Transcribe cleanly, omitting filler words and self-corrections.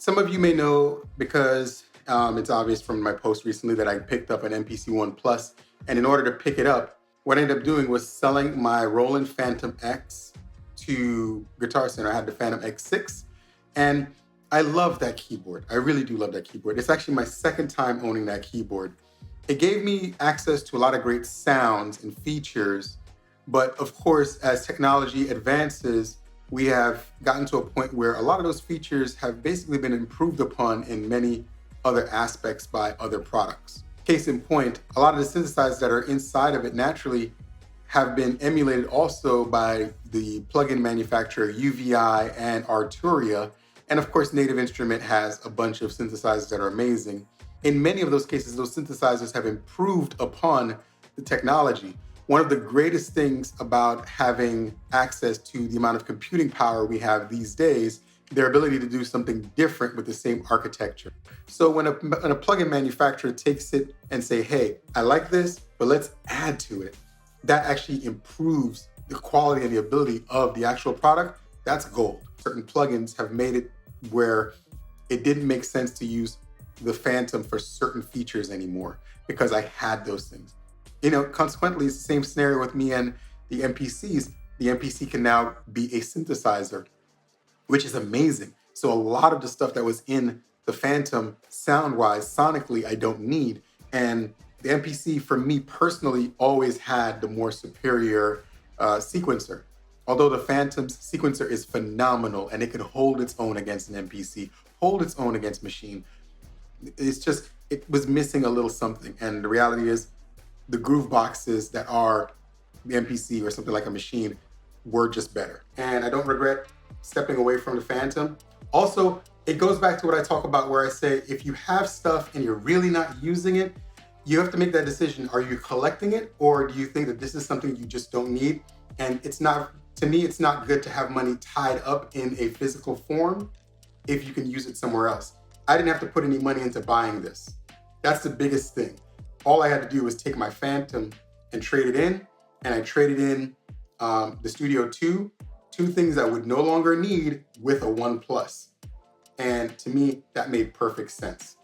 Some of you may know because it's obvious from my post recently that I picked up an MPC One Plus, and in order to pick it up, what I ended up doing was selling my Roland Phantom X to Guitar Center. I had the Phantom X6, and I love that keyboard. I really do love that keyboard. It's actually my second time owning that keyboard. It gave me access to a lot of great sounds and features, but of course, as technology advances, we have gotten to a point where a lot of those features have basically been improved upon in many other aspects by other products. Case in point, a lot of the synthesizers that are inside of it naturally have been emulated also by the plugin manufacturer UVI and Arturia. And of course, Native Instrument has a bunch of synthesizers that are amazing. In many of those cases, those synthesizers have improved upon the technology. One of the greatest things about having access to the amount of computing power we have these days, their ability to do something different with the same architecture. So when a plugin manufacturer takes it and say, hey, I like this, but let's add to it, that actually improves the quality and the ability of the actual product. That's gold. Certain plugins have made it where it didn't make sense to use the Fantom for certain features anymore because I had those things. Consequently, it's the same scenario with me and the MPCs. The MPC can now be a synthesizer, which is amazing. So a lot of the stuff that was in the Fantom sound-wise, sonically, I don't need. And the MPC, for me personally, always had the more superior sequencer. Although the Fantom's sequencer is phenomenal and it can hold its own against an MPC, hold its own against Machine, it was missing a little something. And the reality is, the groove boxes that are the MPC or something like a Machine were just better. And I don't regret stepping away from the Fantom. Also, it goes back to what I talk about where I say, if you have stuff and you're really not using it, you have to make that decision. Are you collecting it, or do you think that this is something you just don't need? And to me, it's not good to have money tied up in a physical form if you can use it somewhere else. I didn't have to put any money into buying this. That's the biggest thing. All I had to do was take my Fantom and trade it in, and I traded in the Studio 2, two things I would no longer need with a One Plus. And to me, that made perfect sense.